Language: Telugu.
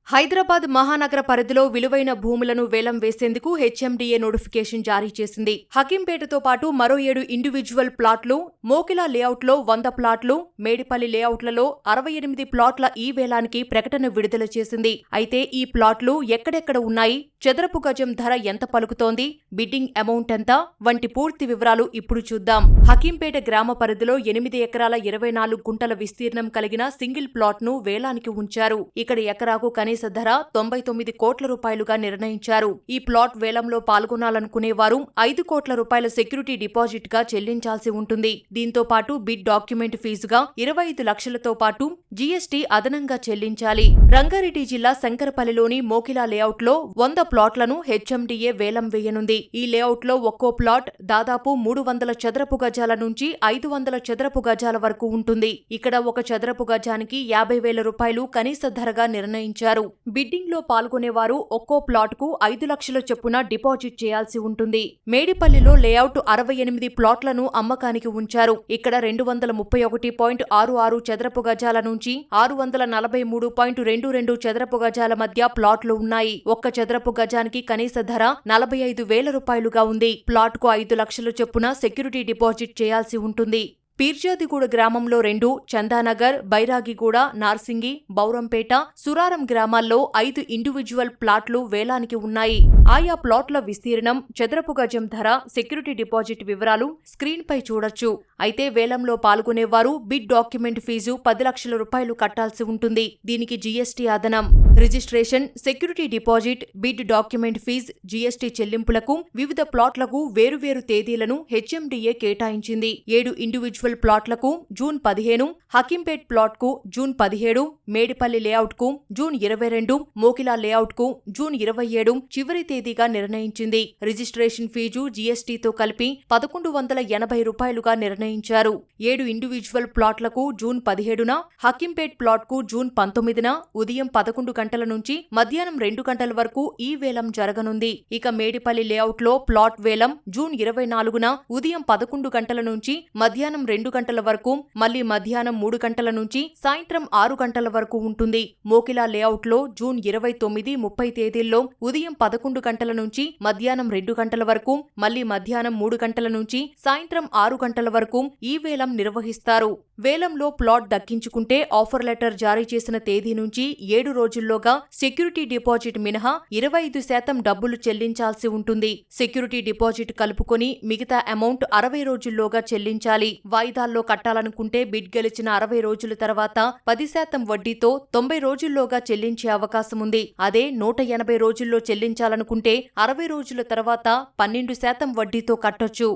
హైదరాబాద్ మహానగర పరిధిలో విలువైన భూములను వేలం వేసేందుకు హెచ్ఎండిఏ నోటిఫికేషన్ జారీ చేసింది. హకీంపేటతో పాటు మరో 7 ఇండివిడ్యువల్ ప్లాట్లు, మోకిలా లేఅవుట్లో 100 ప్లాట్లు, మేడిపల్లి లేఅవుట్లలో 68 ప్లాట్ల ఈ వేలానికి ప్రకటన విడుదల చేసింది. అయితే ఈ ప్లాట్లు ఎక్కడెక్కడ ఉన్నాయి, చదరపు గజం ధర ఎంత పలుకుతోంది, బిడ్డింగ్ అమౌంట్ ఎంత వంటి పూర్తి వివరాలు ఇప్పుడు చూద్దాం. హకీంపేట గ్రామ పరిధిలో 8 ఎకరాల 24 గుంటల విస్తీర్ణం కలిగిన సింగిల్ ప్లాట్ను వేలానికి ఉంచారు. ఇక్కడ ఎకరాకు కనీస ధర 99 కోట్ల రూపాయలుగా నిర్ణయించారు. ఈ ప్లాట్ వేలంలో పాల్గొనాలనుకునేవారు 5 కోట్ల రూపాయల సెక్యూరిటీ డిపాజిట్ గా చెల్లించాల్సి ఉంటుంది. దీంతో పాటు బిడ్ డాక్యుమెంట్ ఫీజుగా 25 లక్షలతో పాటు జీఎస్టీ అదనంగా చెల్లించాలి. రంగారెడ్డి జిల్లా శంకరపల్లిలోని మోకిలా లేఅవుట్ లో 100 ప్లాట్లను హెచ్ఎండిఏ వేలం వేయనుంది. ఈ లేఅవుట్ లో ఒక్కో ప్లాట్ దాదాపు 300 చదరపు గజాల నుంచి 500 చదరపు గజాల వరకు ఉంటుంది. ఇక్కడ ఒక చదరపు గజానికి 50,000 రూపాయలు కనీస ధరగా నిర్ణయించారు. బిడ్డింగ్ లో పాల్గొనేవారు ఒక్కో ప్లాట్ కు 5 లక్షల చొప్పున డిపాజిట్ చేయాల్సి ఉంటుంది. మేడిపల్లిలో లేఅవుట్ 68 ప్లాట్లను అమ్మకానికి ఉంచారు. ఇక్కడ 231.66 చదరపు గజాల నుంచి 643.22 చదరపు గజాల మధ్య ప్లాట్లు ఉన్నాయి. ఒక్క చదరపు గజానికి కనీస ధర 45,000 రూపాయలుగా ఉంది. ప్లాట్ కు 5 లక్షల చొప్పున సెక్యూరిటీ డిపాజిట్ చేయాల్సి ఉంటుంది. పీర్జాదిగూడ గ్రామంలో 2, చందానగర్, బైరాగిగూడ, నార్సింగి, బౌరంపేట, సురారం గ్రామాల్లో 5 ఇండివిడ్యువల్ ప్లాట్లు వేలానికి ఉన్నాయి. ఆయా ప్లాట్ల విస్తీర్ణం, చదరపు గజం ధర, సెక్యూరిటీ డిపాజిట్ వివరాలు స్క్రీన్ పై చూడొచ్చు. అయితే వేలంలో పాల్గొనేవారు బిడ్ డాక్యుమెంట్ ఫీజు 10 లక్షల రూపాయలు కట్టాల్సి ఉంటుంది. దీనికి జీఎస్టీ అదనం. Registration, security deposit, bid document fees, GST చెల్లింపులకు వివిధ ప్లాట్లకు వేరువేరు తేదీలను హెచ్ఎండిఏ కేటాయించింది. 7 ఇండివిడ్యువల్ ప్లాట్లకు జూన్ 15, హకీంపేట్ ప్లాట్ కు జూన్ 17, మేడిపల్లి లేఅవుట్ కు జూన్ 22, మోకిలా లేఅవుట్ కు జూన్ 27 చివరి తేదీగా నిర్ణయించింది. రిజిస్ట్రేషన్ ఫీజు జీఎస్టీతో కలిపి 1,180 రూపాయలుగా నిర్ణయించారు. 7 ఇండివిడ్యువల్ ప్లాట్లకు జూన్ 17న, హకీంపేట్ ప్లాట్ కు జూన్ 19న ఉదయం 11 గంటల నుంచి మధ్యాహ్నం 2 గంటల వరకు ఈ వేలం జరగనుంది. ఇక మేడిపల్లి లేఅవుట్ లో ప్లాట్ వేలం జూన్ 24న ఉదయం 11 గంటల నుంచి మధ్యాహ్నం 2 గంటల వరకు, మళ్లీ మధ్యాహ్నం 3 గంటల నుంచి సాయంత్రం 6 గంటల వరకు ఉంటుంది. మోకిలా లేఅవుట్ లో జూన్ 29, 30 తేదీల్లో ఉదయం 11 గంటల నుంచి మధ్యాహ్నం 2 గంటల వరకు, మళ్లీ మధ్యాహ్నం 3 గంటల నుంచి సాయంత్రం 6 గంటల వరకు ఈ వేలం నిర్వహిస్తారు. వేలంలో ప్లాట్ దక్కించుకుంటే ఆఫర్ లెటర్ జారీ చేసిన తేదీ నుంచి 7 రోజుల్లోగా సెక్యూరిటీ డిపాజిట్ మినహా 25% డబ్బులు చెల్లించాల్సి ఉంటుంది. సెక్యూరిటీ డిపాజిట్ కలుపుకొని మిగతా అమౌంట్ 60 రోజుల్లోగా చెల్లించాలి. వాయిదాల్లో కట్టాలనుకుంటే బిడ్ గెలిచిన 60 రోజుల తర్వాత 10% వడ్డీతో 90 రోజుల్లోగా చెల్లించే అవకాశముంది. అదే 180 రోజుల్లో చెల్లించాలనుకుంటే 60 రోజుల తర్వాత 12% వడ్డీతో కట్టొచ్చు.